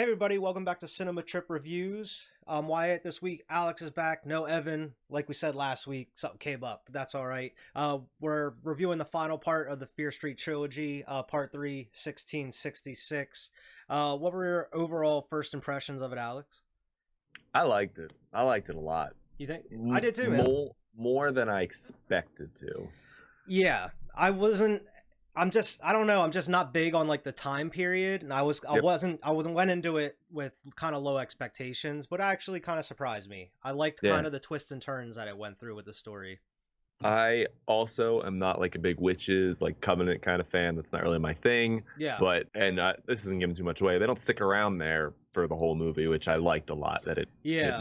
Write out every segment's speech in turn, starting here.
Hey everybody, welcome back to Cinema Trip Reviews. I'm Wyatt. This week, Alex is back. No Evan. Like we said last week, something came up, but that's all right. We're reviewing the final part of the Fear Street Trilogy, Part 3, 1666. What were your overall first impressions of it, Alex? I liked it. I liked it a lot. You think? I did too, man. More than I expected to. Yeah, I wasn't. I don't know. I'm just not big on like the time period, and I went into it with kind of low expectations, but it actually kind of surprised me. I liked kind of the twists and turns that it went through with the story. I also am not like a big witches, like Covenant kind of fan. That's not really my thing. Yeah. But this isn't giving too much away. They don't stick around there for the whole movie, which I liked a lot. That it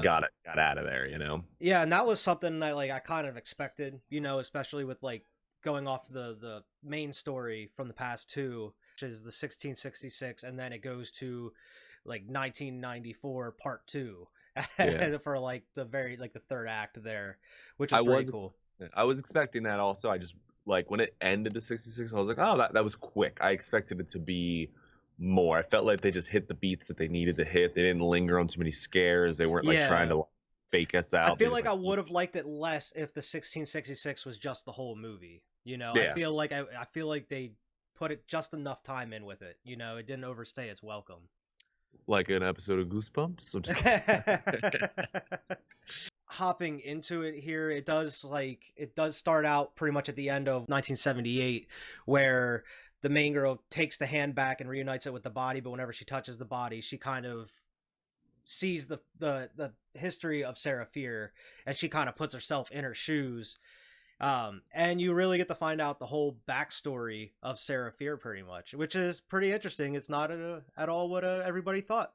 got out of there, you know. Yeah, and that was something that I kind of expected, especially with like going off the main story from the past two, which is the 1666, and then it goes to like 1994 part 2 for like the third act there, which is pretty cool. I was expecting that also. I just like when it ended the 66, I was like, oh, that was quick. I expected it to be more. I felt like they just hit the beats that they needed to hit. They didn't linger on too many scares. They weren't like trying to fake us out. I feel like I would have liked it less if the 1666 was just the whole movie. I feel like they put it just enough time in with it. It didn't overstay its welcome. Like an episode of Goosebumps. So just... Hopping into it here, it does start out pretty much at the end of 1978, where the main girl takes the hand back and reunites it with the body, but whenever she touches the body, she kind of sees the history of Sarah Fear, and she kind of puts herself in her shoes. And you really get to find out the whole backstory of Sarah Fear pretty much, which is pretty interesting. It's not at all what everybody thought.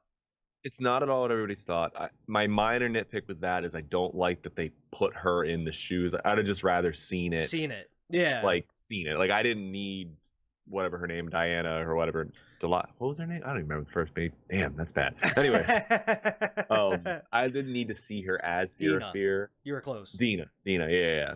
It's not at all what everybody's thought. My minor nitpick with that is I don't like that they put her in the shoes. I'd have just rather seen it. Yeah. Seen it. Like, I didn't need whatever her name, Diana or whatever. What was her name? I don't even remember the first name. Damn, that's bad. Anyways, I didn't need to see her as Sarah Fear. You were close. Dina, yeah.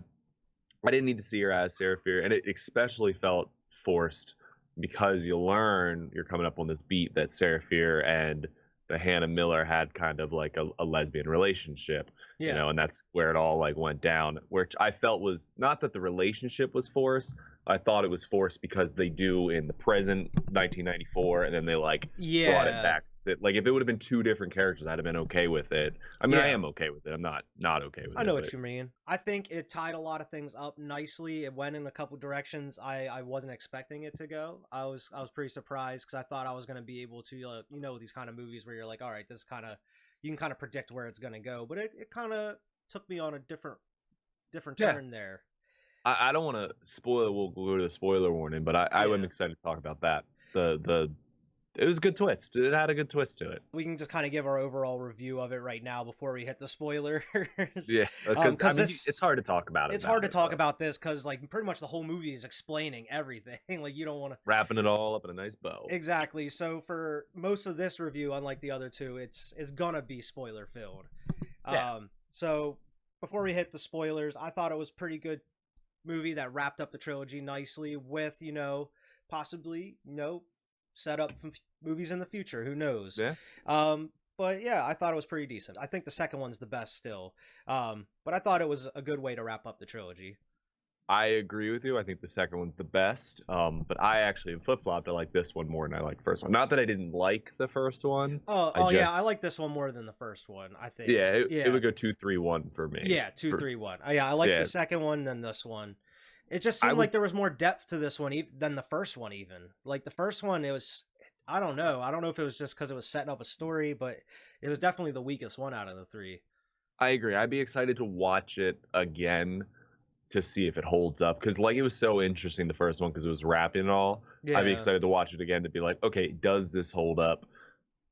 I didn't need to see her as Sarah Fear, and it especially felt forced because you're coming up on this beat that Sarah Fear and the Hannah Miller had kind of like a lesbian relationship, and that's where it all like went down, which I felt was not that the relationship was forced. I thought it was forced because they do in the present 1994, and then they brought it back. Like if it would have been two different characters, I'd have been okay with it. I mean, I am okay with it. I'm not okay with it. I know what you mean. I think it tied a lot of things up nicely. It went in a couple directions I wasn't expecting it to go. I was pretty surprised because I thought I was going to be able to, these kind of movies where you're like, all right, this kind of, you can kind of predict where it's going to go. But it kind of took me on a different turn there. I don't want to spoil it. We'll go to the spoiler warning, but I am excited to talk about that. It was a good twist. It had a good twist to it. We can just kind of give our overall review of it right now before we hit the spoilers. Yeah, because it's hard to talk about it. It's hard to talk about this because like pretty much the whole movie is explaining everything. Like you don't want to wrapping it all up in a nice bow. Exactly. So for most of this review, unlike the other two, it's gonna be spoiler filled. So before we hit the spoilers, I thought it was pretty good movie that wrapped up the trilogy nicely with possibly set up movies in the future, who knows. But yeah, I thought it was pretty decent. I think the second one's the best still, but I thought it was a good way to wrap up the trilogy. I agree with you. I think the second one's the best, but I actually flip-flopped. I like this one more than I like the first one. Not that I didn't like the first one. I like this one more than the first one, I think. It would go 2-3-1 for me. 2-3-1. I like the second one than this one. It just seemed like there was more depth to this one than the first one even. Like the first one, it was, I don't know if it was just because it was setting up a story, but it was definitely the weakest one out of the three. I agree. I'd be excited to watch it again to see if it holds up, because like it was so interesting the first one because it was rapping and all. I'd be excited to watch it again to be like, okay, does this hold up,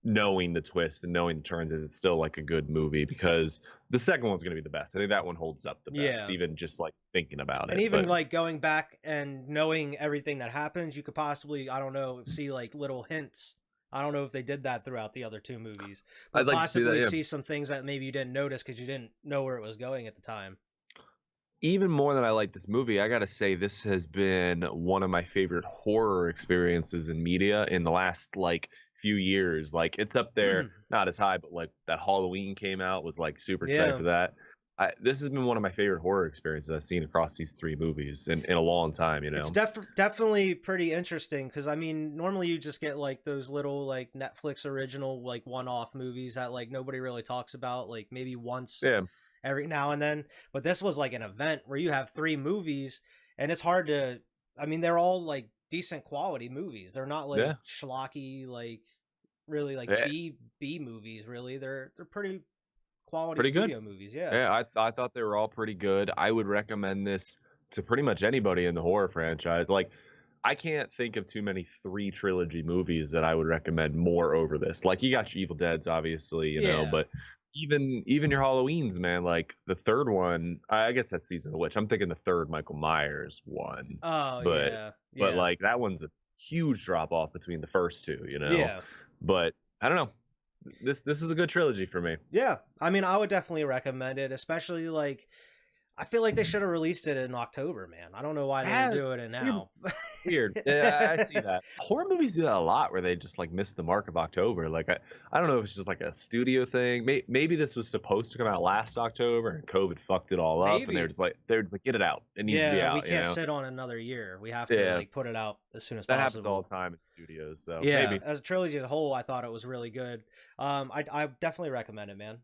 knowing the twist and knowing the turns? Is it still like a good movie? Because the second one's going to be the best. I think that one holds up the best, even just like thinking about it. And even like going back and knowing everything that happens, you could possibly, I don't know, see like little hints. I don't know if they did that throughout the other two movies, but I'd like possibly to see some things that maybe you didn't notice because you didn't know where it was going at the time. Even more than I like this movie, I gotta say this has been one of my favorite horror experiences in media in the last like few years. Like it's up there, not as high, but like that Halloween came out, was like super excited Yeah. for that. This has been one of my favorite horror experiences I've seen across these 3 movies in a long time. You It's know, definitely pretty interesting because I mean, normally you just get like those little like Netflix original like one-off movies that like nobody really talks about, like maybe once yeah, every now and then. But this was like an event where you have 3 movies, and it's hard to. I mean, they're all like decent quality movies. They're not like yeah, schlocky, like really like yeah, B movies. Really, they're pretty quality pretty good. studio movies. Yeah. Yeah, I thought they were all pretty good. I would recommend this to pretty much anybody in the horror franchise. Like, I can't think of too many 3 trilogy movies that I would recommend more over this. Like, you got your Evil Deads, obviously, you know, Yeah. but even your Halloweens, man. Like the third one, I guess that's Season of the Witch. I'm thinking the third Michael Myers one, Oh but yeah. but Yeah. like that one's a huge drop off between the first 2, you know. Yeah. But I don't know. This is a good trilogy for me. Yeah, I mean, I would definitely recommend it, especially like I feel like they should have released it in October, man. I don't know why they're Yeah, doing it weird. now. Weird. Yeah, I see that. Horror movies do that a lot where they just like miss the mark of October. Like I don't know if it's just like a studio thing. Maybe this was supposed to come out last October and COVID fucked it all up and Maybe. they're just like get it out. It needs to be Yeah, we out, you can't know. sit on another year. We have to Yeah, like put it out as soon as that happens all possible. the time in studios. So Yeah, maybe as a trilogy as a whole, I thought it was really good. I definitely recommend it, man.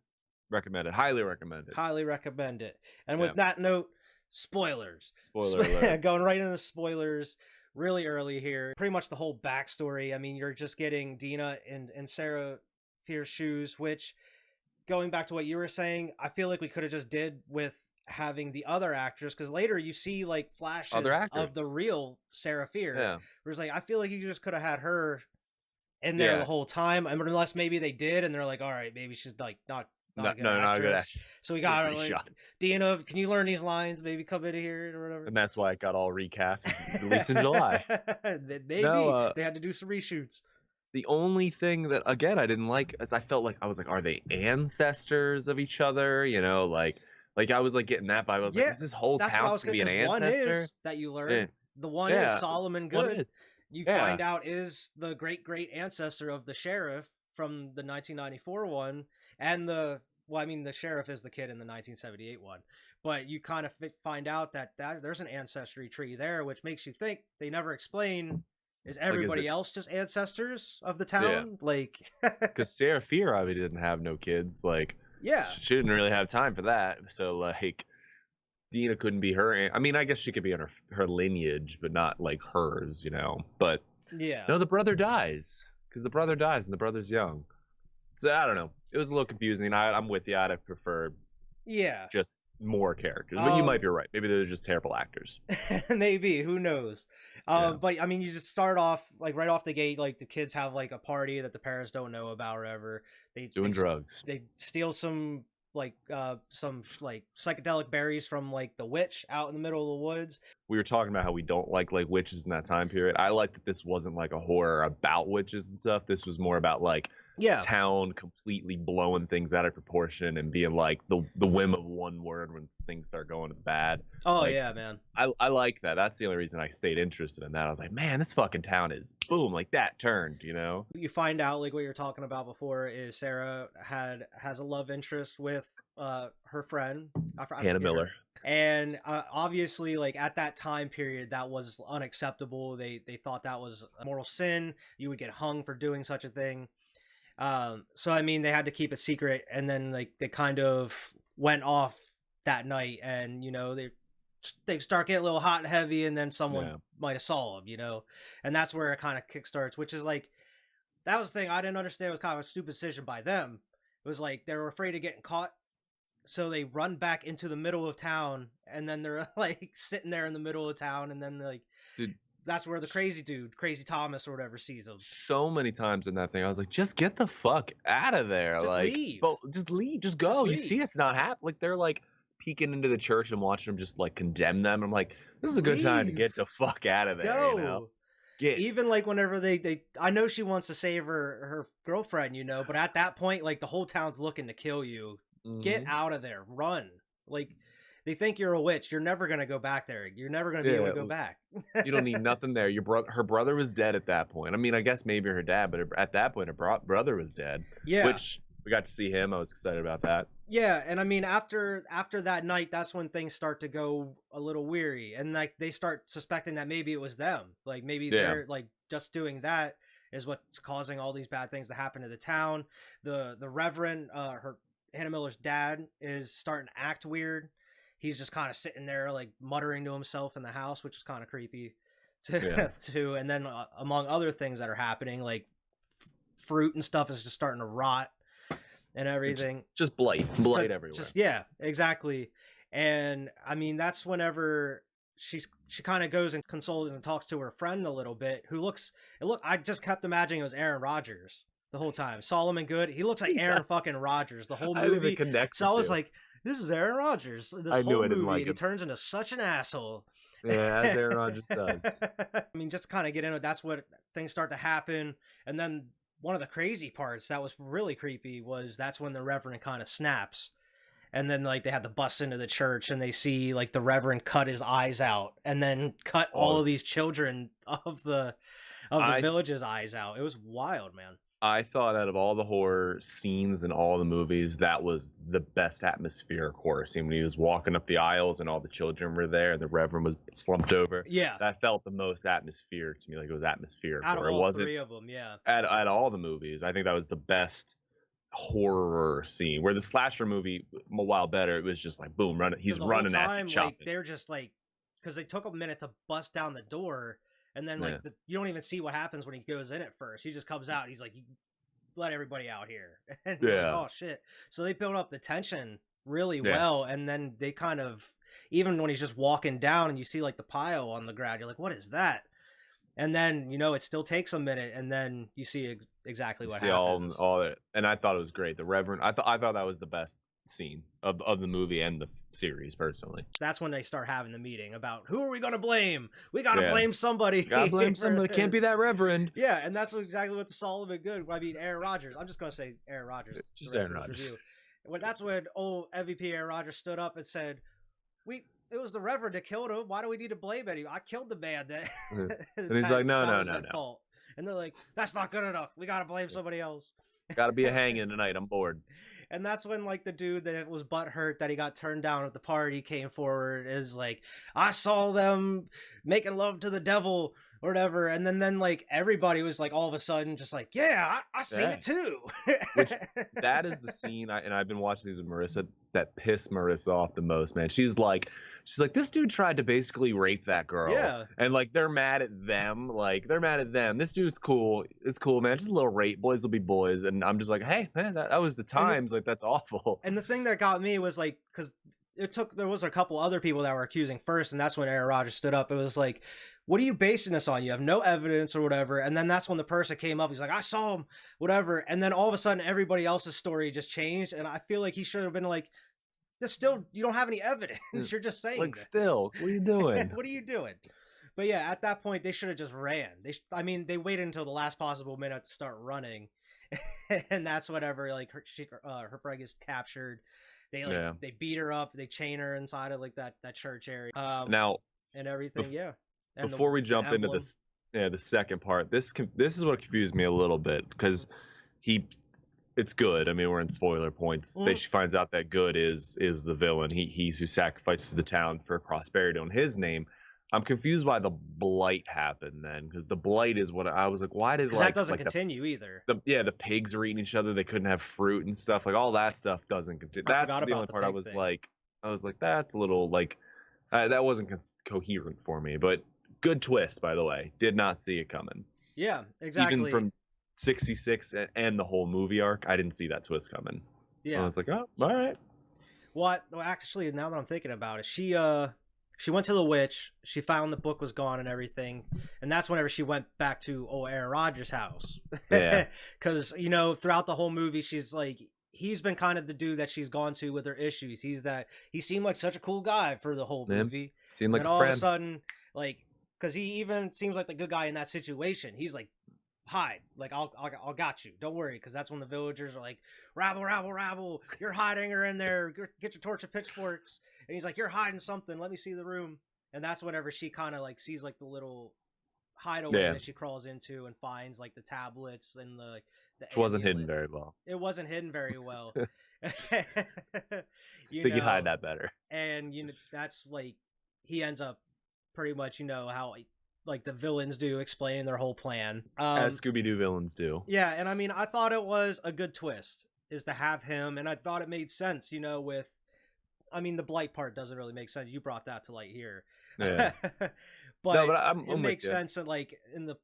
recommend it. Highly recommend it. Highly recommend it. And Yeah. with that note, spoilers. Spoiler alert. Going right into the spoilers really early here. Pretty much the whole backstory. I mean, you're just getting Dina and Sarah Fier's shoes, which, going back to what you were saying, I feel like we could have just did with having the other actors, because later you see like flashes Other of the actors. real Sarah Fier. Yeah. Where it's like, I feel like you just could have had her in there Yeah. the whole time. I mean, unless maybe they did and they're like, all right, maybe she's like not No, a good not a good actress. actress. So we got her Pretty like, shot. Dina, can you learn these lines? Maybe come in here or whatever. And that's why it got all recast and released in July. Maybe No, they had to do some reshoots. the only thing that again I didn't like is I felt like I was like, are they ancestors of each other? You know, like I was like getting that vibe. I was like, is this whole That's what I town was gonna be an because one ancestor? is that you learn. Yeah. The one Yeah, is Solomon what Good. is? You Yeah. find out is the great ancestor of the sheriff from the 1994 one, and the sheriff is the kid in the 1978 one. But you kind of find out that there's an ancestry tree there, which makes you think they never explain. Is everybody else just ancestors of the town? Like, Because Sarah Fier obviously didn't have no kids. Like, yeah, she didn't really have time for that. So like, Dina couldn't be her. I mean, I guess she could be in her lineage, but not like hers, you know. But yeah. no, the brother dies because the brother dies and the brother's young. So I don't know. It was a little confusing. I'm with you. I'd have preferred just more characters. But you might be right. Maybe they're just terrible actors. Maybe. Who knows? But I mean, you just start off like right off the gate, like the kids have like a party that the parents don't know about or whatever. They doing drugs. They steal some psychedelic berries from like the witch out in the middle of the woods. We were talking about how we don't like witches in that time period. I like that this wasn't like a horror about witches and stuff. This was more about like town completely blowing things out of proportion and being like the whim of one word when things start going bad. Oh, like, yeah, man. I like that. That's the only reason I stayed interested in that. I was like, man, this fucking town is boom, like that turned, you know? You find out like what you were talking about before is Sarah has a love interest with her friend Hannah Miller. And obviously, like at that time period, that was unacceptable. They thought that was a mortal sin. You would get hung for doing such a thing. So I mean, they had to keep it secret, and then like they kind of went off that night, and you know they start getting a little hot and heavy, and then someone might have saw them, you know, and that's where it kind of kickstarts. Which is like that was the thing I didn't understand. It was kind of a stupid decision by them. It was like they were afraid of getting caught. So they run back into the middle of town, and then they're like sitting there in the middle of town, and then like, dude, that's where the crazy Thomas or whatever sees them. So many times in that thing, I was like, just get the fuck out of there. Just like, leave. Just leave. Just go. You see, it's not happening. Like they're like peeking into the church and watching them just like condemn them. I'm like, this is a good time to get the fuck out of there. Go. You know? Even like whenever they I know she wants to save her girlfriend, you know, but at that point, like the whole town's looking to kill you. Get out of there. Run. Like they think you're a witch. You're never gonna go back there. You're never gonna be able to go back. You don't need nothing there. Her brother was dead at that point. I mean, I guess maybe her dad, but at that point, her brother was dead. Yeah. Which we got to see him. I was excited about that. Yeah, and I mean, after that night, that's when things start to go a little weary, and like they start suspecting that maybe it was them. Like maybe they're like just doing that is what's causing all these bad things to happen to the town. The Reverend, Hannah Miller's dad, is starting to act weird. He's just kind of sitting there like muttering to himself in the house, which is kind of creepy too. And then among other things that are happening, like fruit and stuff is just starting to rot and everything. Just blight everywhere. Yeah, exactly. And I mean, that's whenever she kind of goes and consoles and talks to her friend a little bit, who I just kept imagining it was Aaron Rodgers the whole time. Solomon Good, he looks like Aaron fucking Rodgers the whole movie. So I was like, this is Aaron Rodgers. This whole movie, and he turns into such an asshole. Yeah, as Aaron Rodgers does. I mean, just to kind of get into it, that's what things start to happen. And then one of the crazy parts that was really creepy was that's when the Reverend kind of snaps. And then like they had to bust into the church and they see like the Reverend cut his eyes out and then cut all of these children of the village's eyes out. It was wild, man. I thought out of all the horror scenes in all the movies, that was the best atmospheric horror scene when he was walking up the aisles and all the children were there and the Reverend was slumped over. Yeah. That felt the most atmospheric to me, like it was atmospheric. Out of all three of them, yeah. At all the movies, I think that was the best horror scene. Where the slasher movie, a while better, it was just like, boom, he's running at you, chopping. Like, they're just like, because they took a minute to bust down the door. And then, like, you don't even see what happens when he goes in at first. He just comes out. He's like, you let everybody out here. And you're like, oh, shit. So they build up the tension really well. And then they kind of, even when he's just walking down and you see, like, the pile on the ground, you're like, what is that? And then, you know, it still takes a minute. And then you see exactly what happens. All it. And I thought it was great. The Reverend, I thought that was the best scene of the movie and the series, personally. That's when they start having the meeting about who are we gonna blame. We gotta blame somebody. Gotta blame somebody. Can't be that Reverend. Yeah, and that's exactly what the Solomon Good, I mean Aaron Rodgers, I'm just gonna say Aaron Rodgers, just Aaron Rodgers. That's when old MVP Aaron Rodgers stood up and said, it was the Reverend that killed him. Why do we need to blame anyone? I killed the man that and he's like, no. fault. And they're like, that's not good enough, we gotta blame somebody else. Gotta be a hanging tonight, I'm bored. And that's when, like, the dude that was butthurt that he got turned down at the party came forward, is like, I saw them making love to the devil or whatever. And then like, everybody was like, all of a sudden, just like, yeah, I seen it too. Which, that is the scene, and I've been watching these with Marissa, that pissed Marissa off the most, man. She's like, this dude tried to basically rape that girl. Yeah. And like, they're mad at them. This dude's cool. It's cool, man. Just a little rape. Boys will be boys. And I'm just like, hey, man, that was the times. Like, that's awful. And the thing that got me was like, because there was a couple other people that were accusing first, and that's when Aaron Rodgers stood up. It was like, what are you basing this on? You have no evidence or whatever. And then that's when the person came up. He's like, I saw him, whatever. And then all of a sudden, everybody else's story just changed. And I feel like he should have been like, you don't have any evidence. You're just saying like, this. Still, what are you doing? What are you doing? But yeah, at that point, they should have just ran. They waited until the last possible minute to start running. And that's whatever, like, her friend gets captured. They beat her up. They chain her inside of like that church area. Now and everything. And before we jump into this, the second part, this is what confused me a little bit, because it's Good. I mean, we're in spoiler points. She finds out that Good is the villain. He's who sacrifices the town for prosperity on his name. I'm confused why the blight happened then, because the blight is what I was like. Why did that doesn't continue either? The pigs were eating each other. They couldn't have fruit and stuff. Like, all that stuff doesn't continue. That's the only part I was like, that's a little like that wasn't coherent for me. But good twist, by the way. Did not see it coming. Yeah, exactly. Even from 66 and the whole movie arc, I didn't see that twist coming. Yeah, I was like, oh, all right. Well, actually, now that I'm thinking about it, she went to the witch. She found the book was gone and everything, and that's whenever she went back to Aaron Rodgers' house. Yeah, because throughout the whole movie, she's like, he's been kind of the dude that she's gone to with her issues. He seemed like such a cool guy for the whole movie. Seemed like and all of a sudden, like, because he even seems like the good guy in that situation. He's like, hide, like, I'll got you, don't worry, because that's when the villagers are like, rabble, you're hiding her in there, get your torch and pitchforks. and he's like, "You're hiding something. Let me see the room." And that's whenever she kind of like sees like the little hideaway that she crawls into and finds like the tablets and the which wasn't hidden very well. It wasn't hidden very well. You think you'd hide that better. And that's like he ends up pretty much how like the villains do, explaining their whole plan. As Scooby-Doo villains do. Yeah, and I mean, I thought it was a good twist is to have him, and I thought it made sense, with, I mean, the blight part doesn't really make sense. You brought that to light here. Yeah. but it makes sense that like in the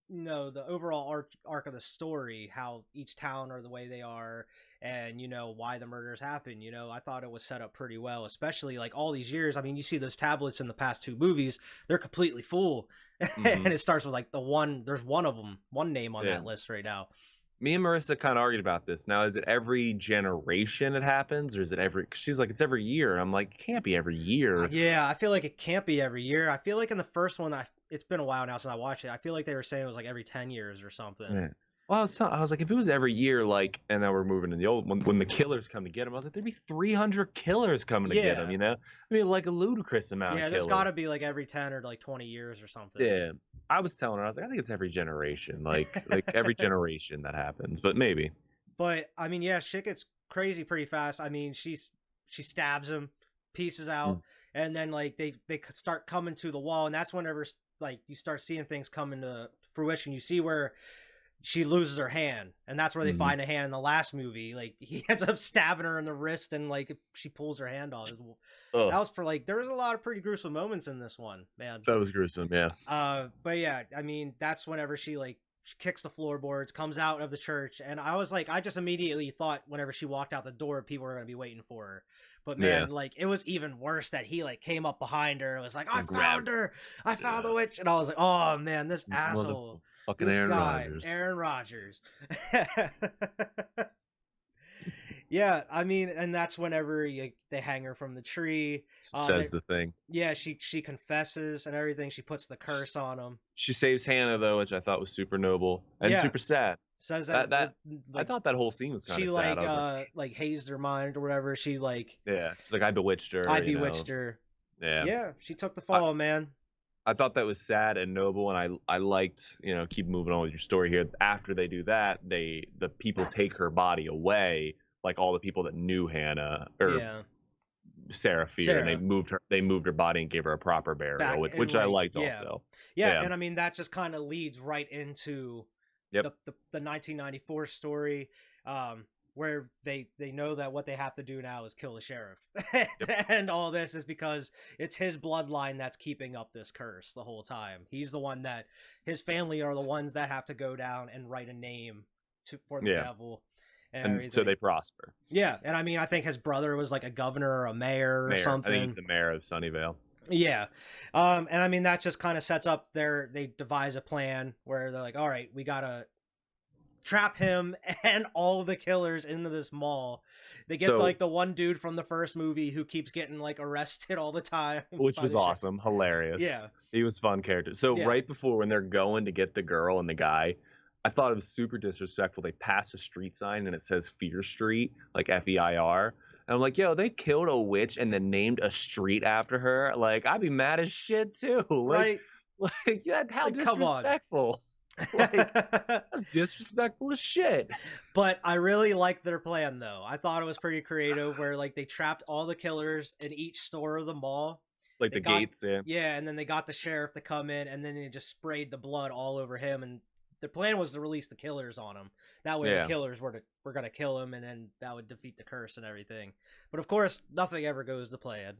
the overall arc of the story, how each town are the way they are, and why the murders happen. I thought it was set up pretty well, especially like all these years. I mean, you see those tablets in the past 2 movies, they're completely full. And it starts with like there's one name on that list right now. Me and Marissa kind of argued about this. Now, is it every generation it happens, or is it she's like, it's every year. And I'm like, it can't be every year. Yeah, I feel like it can't be every year. I feel like in the first one, it's been a while now since I watched it. I feel like they were saying it was like every 10 years or something. Yeah. Well, I was like, if it was every year, like, and now we're moving to the old one, when the killers come to get him, I was like, there'd be 300 killers coming to get him, I mean, like a ludicrous amount of killers. Yeah, there's got to be like every 10 or like 20 years or something. Yeah. I was telling her, I was like, I think it's every generation, like every generation that happens, but maybe. But I mean, yeah, shit gets crazy pretty fast. I mean, she stabs him, pieces out, and then like they start coming to the wall, and that's whenever like you start seeing things come into fruition. You see where she loses her hand, and that's where they find a hand in the last movie. Like he ends up stabbing her in the wrist, and like she pulls her hand off. That was for like there was a lot of pretty gruesome moments in this one, man. That was gruesome, yeah. But yeah, I mean that's whenever she kicks the floorboards, comes out of the church, and I was like, I just immediately thought whenever she walked out the door, people were gonna be waiting for her. But man, like it was even worse that he like came up behind her and was like, I found her, I found the witch, and I was like, oh man, this asshole. Fucking this Aaron guy, Rodgers. Aaron Rodgers. Yeah, I mean, and that's whenever they hang her from the tree. Says the thing. Yeah, she confesses and everything. She puts the curse on him. She saves Hannah though, which I thought was super noble and super sad. Says that I thought that whole scene was kind of sad. She like hazed her mind or whatever. She like she's like, I bewitched her. I bewitched her. Yeah, she took the fall, man. I thought that was sad and noble, and I liked, keep moving on with your story here. After they do that, the people take her body away, like all the people that knew Hannah or Sarah Fear, and they moved her body and gave her a proper burial, which I liked also. Yeah, and I mean that just kind of leads right into the 1994 story, where they know that what they have to do now is kill the sheriff. And all this is because it's his bloodline that's keeping up this curse the whole time. He's the one that his family are the ones that have to go down and write a name for the devil. And so they prosper. Yeah, and I mean, I think his brother was like a governor or a mayor or something. I think he's the mayor of Sunnyvale. Yeah. And I mean, that just kind of sets up they devise a plan where they're like, all right, we got to trap him and all the killers into this mall. They get like the one dude from the first movie who keeps getting like arrested all the time, which was awesome. Hilarious. Yeah, he was a fun character. So right before, when they're going to get the girl and the guy, I thought it was super disrespectful. They passed a street sign and it says Fear Street, like Feir. And I'm like, yo, they killed a witch and then named a street after her. Like, I'd be mad as shit too. Like, how disrespectful. That's disrespectful as shit. But I really liked their plan though. I thought it was pretty creative where like they trapped all the killers in each store of the mall. Like the gates, yeah, and then they got the sheriff to come in and then they just sprayed the blood all over him, and the plan was to release the killers on him. That way the killers were gonna kill him, and then that would defeat the curse and everything. But of course, nothing ever goes to plan.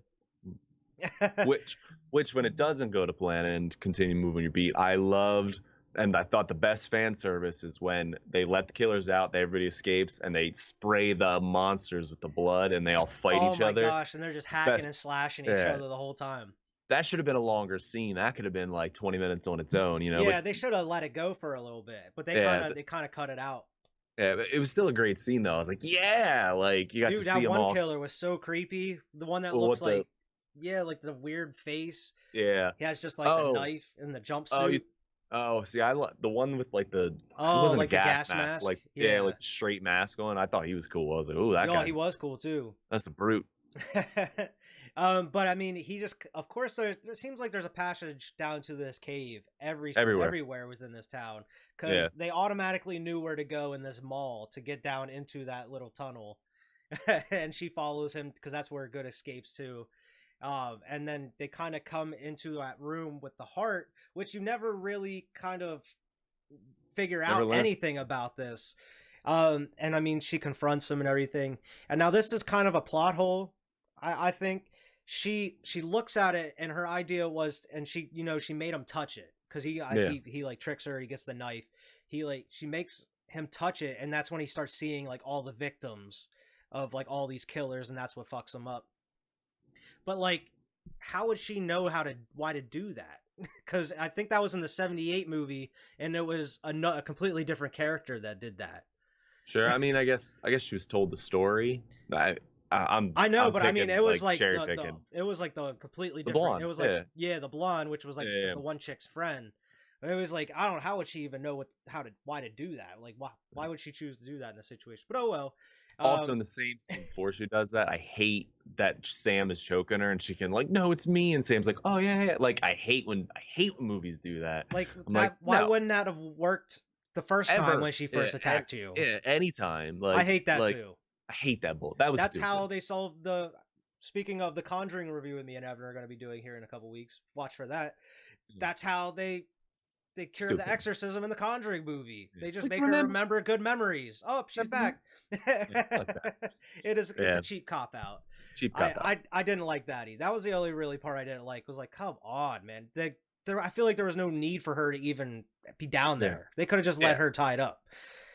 which when it doesn't go to plan and continue moving your beat, I loved. And I thought the best fan service is when they let the killers out, everybody escapes, and they spray the monsters with the blood, and they all fight each other. Oh my gosh, and they're just hacking and slashing each other the whole time. That should have been a longer scene. That could have been like 20 minutes on its own, Yeah, they should have let it go for a little bit, but they kind of cut it out. Yeah, but it was still a great scene though. I was like, like you got to see them all. That one killer was so creepy. The one that looks like the weird face. Yeah, he has just like the knife and the jumpsuit. See, the one with like it wasn't like a gas mask. Like like straight mask on. I thought he was cool. I was like, oh, that guy. He was cool too. That's a brute. But I mean, he just, of course, there seems like there's a passage down to this cave Everywhere. everywhere within this town, because Yeah. they automatically knew where to go in this mall to get down into that little tunnel, and she follows him because that's where Good escapes to. And then they kind of come into that room with the heart, which you never really kind of figure Never out learned. anything about this. And I mean, she confronts him and everything. And now this is kind of a plot hole. I think she looks at it, and her idea was, and she, you know, she made him touch it because he like tricks her. He gets the knife. She makes him touch it, and that's when he starts seeing like all the victims of like all these killers, and that's what fucks him up. But like, how would she know why to do that? Because I think that was in the '78 movie, and it was a completely different character that did that. Sure. I mean, I guess she was told the story. I know, but I mean, picking, it was like cherry the picking. it was like the completely The different. blonde. It was like the blonde, which was like Yeah. the one chick's friend. But it was like, I don't know, how would she even know why to do that? Like, why would she choose to do that in a situation? But oh well. Also, in the same scene before she does that, I hate that Sam is choking her, and she can like, no, it's me, and Sam's like, oh yeah. Like, I hate when movies do that. Like, I'm like, why no, wouldn't that have worked the first time ever. when she first attacked you? Yeah, anytime. Like, I hate that too. I hate that bull. That was That's stupid. how they solved the. Speaking of the Conjuring review, with me and Evan are going to be doing here in a couple weeks. Watch for that. That's how they cure the exorcism in the Conjuring movie. They just make her remember good memories. Oh, she's back. It's a cheap cop out. I didn't like that either. That was the only really part I didn't like. Was like, come on, man. I feel like there was no need for her to even be down there. They could have just let her tied up.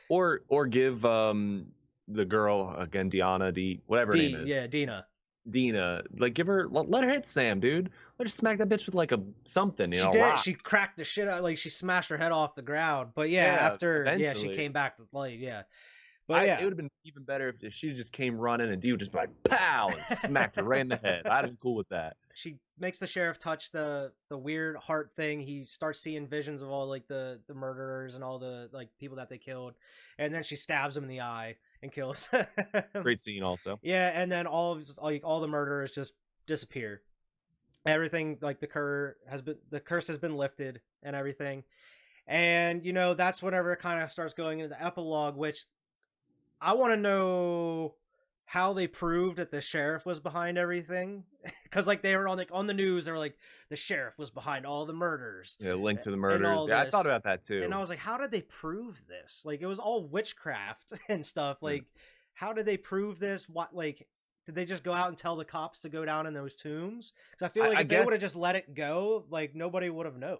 Or give the girl again, whatever her name is. Yeah, Dina, like, let her hit Sam, dude. Let her smack that bitch with like something. She did. Rock. She cracked the shit out. Like, she smashed her head off the ground. But she came back to play. Yeah. But it would have been even better if she just came running and dude just like pow and smacked her right in the head. I'd have been cool with that. She makes the sheriff touch the weird heart thing. He starts seeing visions of all like the murderers and all the like people that they killed, and then she stabs him in the eye and kills him. Great scene, also. Yeah, and then all the murderers just disappear. Everything, like, the curse has been lifted and everything, and you know, that's whenever it kind of starts going into the epilogue, which I want to know how they proved that the sheriff was behind everything, because like they were on the news, they were like, the sheriff was behind all the murders. Yeah, linked to the murders. Yeah, I thought about that too. And I was like, how did they prove this? Like, it was all witchcraft and stuff. Like, how did they prove this? What, like, did they just go out and tell the cops to go down in those tombs? Because I feel like if they would have just let it go, like, nobody would have known.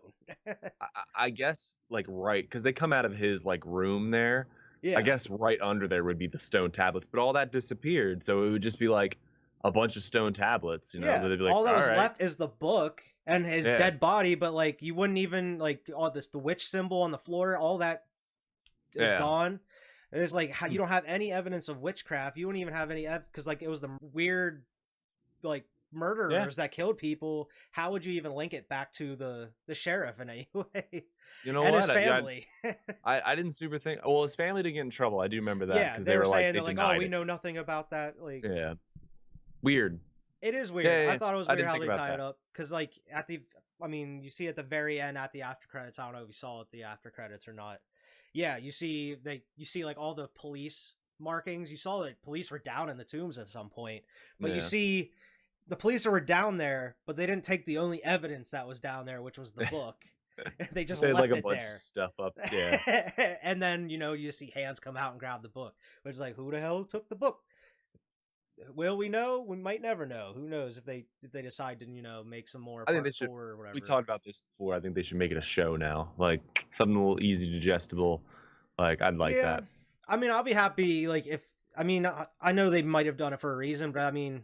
I guess, like, right, because they come out of his like room there. Yeah. I guess right under there would be the stone tablets, but all that disappeared, so it would just be like a bunch of stone tablets, you know. Yeah. They'd be like, all that was left is the book and his dead body, but like, you wouldn't even like all this, the witch symbol on the floor, all that is gone. It's like, how you don't have any evidence of witchcraft. You wouldn't even have any because like it was the weird like murderers that killed people. How would you even link it back to the sheriff in any way? You know, and what? His family. I didn't super think. Well, his family didn't get in trouble. I do remember that because they were saying they're like, oh, we know nothing about that. Like, weird. It is weird. I thought it was weird how they tie it up, because like you see at the very end at the after credits. I don't know if you saw it, the after credits or not. Yeah, you see like all the police markings. You saw that police were down in the tombs at some point, but you see the police were down there, but they didn't take the only evidence that was down there, which was the book. They just left like a it bunch there. Of stuff up, and then you see hands come out and grab the book, which is like, who the hell took the book? Will we know? We might never know. Who knows if they decide to make some more. I think they should. Or whatever. We talked about this before. I think they should make it a show now, like something a little easy, digestible. Like, I'd like that. I mean, I'll be happy. Like, I know they might have done it for a reason, but I mean,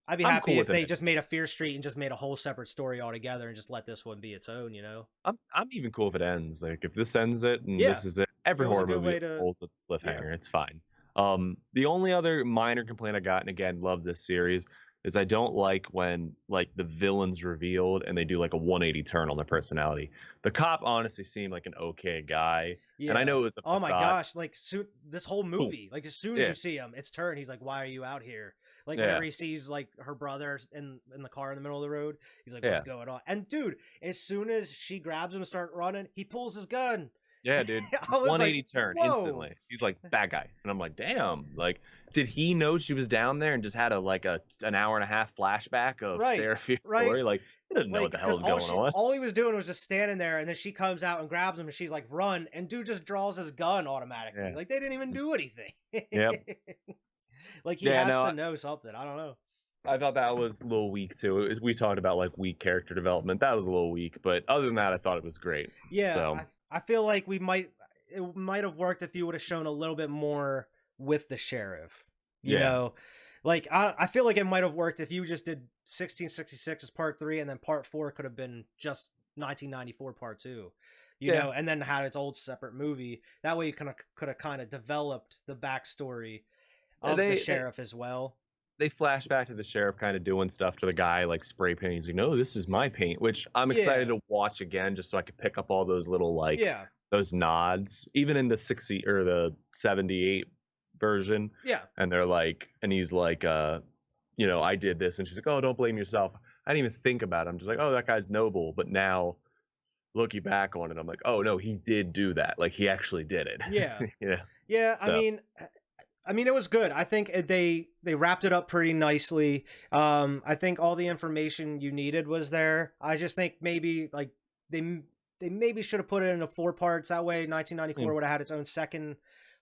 I'd be happy if they just made a Fear Street and just made a whole separate story altogether and just let this one be its own, I'm even cool if it ends. Like, if this ends it and this is it. Every horror movie holds a cliffhanger. It's fine. The only other minor complaint I got, and again, love this series, is I don't like when like the villain's revealed and they do like a 180 turn on their personality. The cop honestly seemed like an okay guy, and I Yeah. know it was a Oh my facade. gosh, like this whole Boom. movie, like as soon as Yeah, you see him, it's turned. He's like, "Why are you out here?" Like whenever yeah, he sees like her brother in the car in the middle of the road, he's like, "What's yeah, going on?" And dude, as soon as she grabs him and start running, he pulls his gun. yeah, dude. I was like, 180 turn "Whoa!" instantly. He's like bad guy, and I'm like, damn. Like, did he know she was down there and just had an hour and a half flashback of Right, Sarah Fierce's right. story? Like, he doesn't know what Like, the hell because is going on. all he was doing was just standing there, and then she comes out and grabs him, and she's like, "Run!" And dude just draws his gun automatically. Yeah. Like they didn't even do anything. Yep. Like he Yeah. has No, to know something. I don't know. I thought that was a little weak too. We talked about like weak character development. That was a little weak, but other than that, I thought it was great. Yeah, So I feel like it might have worked if you would have shown a little bit more with the sheriff. You yeah, know, like I feel like it might have worked if you just did 1666 as part 3, and then part 4 could have been just 1994 part 2. You yeah. know, and then had its old separate movie. That way you could have kind of developed the backstory of the sheriff as well. They flash back to the sheriff kind of doing stuff to the guy, like spray painting. He's like, "No, this is my paint," which I'm excited Yeah, to watch again, just so I could pick up all those little like yeah, those nods, even in the 60 or the 78 version. yeah. And they're like, and he's like, I did this, and she's like, "Oh, don't blame yourself." I didn't even think about it. I'm just like, "Oh, that guy's noble," but now looking back on it, I'm like, "Oh no, he did do that. Like he actually did it." Yeah. Yeah. Yeah, So I mean, it was good. I think they wrapped it up pretty nicely. I think all the information you needed was there. I just think maybe like they maybe should have put it into 4 parts. That way, 1994 would have had its own second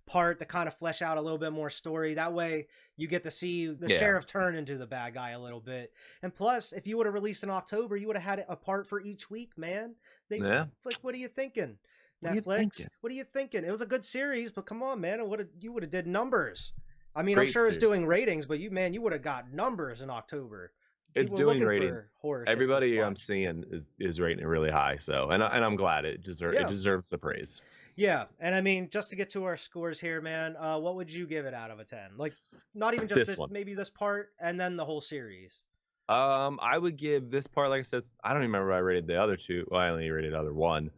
part to kind of flesh out a little bit more story. That way, you get to see the yeah, sheriff turn into the bad guy a little bit. And plus, if you would have released in October, you would have had a part for each week, man. yeah. Like, what are you thinking? What are you Netflix, thinking? what are you thinking? It was a good series, but come on, man, you would have did numbers. I mean, I'm Great sure it's series. doing ratings, but you would have got numbers in October. It's People were doing looking ratings. for horror shit to Everybody I'm watch. seeing is rating it really high. So and I'm glad it Yeah, deserves the praise. yeah, and I mean, just to get to our scores here, man, what would you give it out of a 10? Like, not even just This one. maybe this part, and then the whole series. I would give this part, like I said, I don't even remember what I rated the other two. Well, I only rated the other one.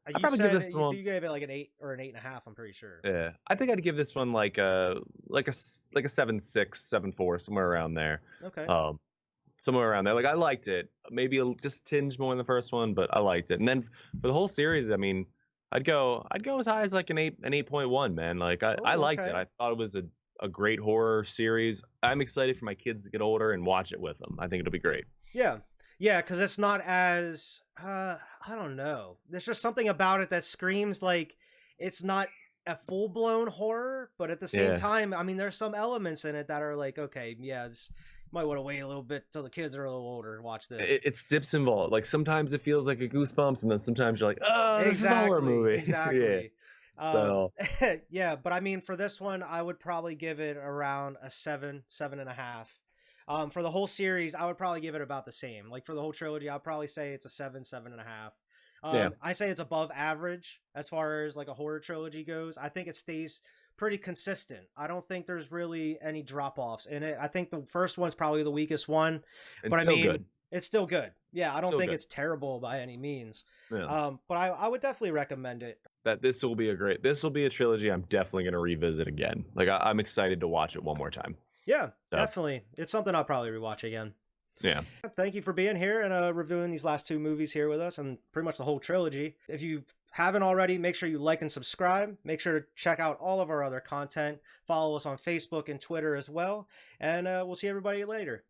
I'd You probably give said this one. you gave it like an 8 or an 8.5. I'm pretty sure. Yeah, I think I'd give this one like a 7.6, 7.4, somewhere around there. Okay. Somewhere around there. Like I liked it, maybe just a tinge more than the first one, but I liked it. And then for the whole series, I mean, I'd go as high as like an 8.1, man. Like I Oh, liked it. okay. I thought it was a great horror series. I'm excited for my kids to get older and watch it with them. I think it'll be great. Yeah. Yeah, because it's not as I don't know. There's just something about it that screams like it's not a full blown horror, but at the same Yeah. time, I mean, there's some elements in it that are like, okay, yeah, this might want to wait a little bit till the kids are a little older to watch this. It's dips and vault. Like sometimes it feels like a Goosebumps, and then sometimes you're like, oh, this is a horror movie. Exactly. Yeah. So Yeah, but I mean, for this one, I would probably give it around a 7.5. For the whole series, I would probably give it about the same. Like for the whole trilogy, I'd probably say it's a 7.5. yeah, I say it's above average as far as like a horror trilogy goes. I think it stays pretty consistent. I don't think there's really any drop offs in it. I think the first one's probably the weakest one, it's but I still mean, good. it's still good. Yeah, I don't Still think good. it's terrible by any means. Yeah. But I would definitely recommend it. That this will be a trilogy I'm definitely gonna revisit again. Like I'm excited to watch it one more time. Yeah, So definitely. It's something I'll probably rewatch again. yeah. Thank you for being here and reviewing these last 2 movies here with us and pretty much the whole trilogy. If you haven't already, make sure you like and subscribe. Make sure to check out all of our other content. Follow us on Facebook and Twitter as well. And we'll see everybody later.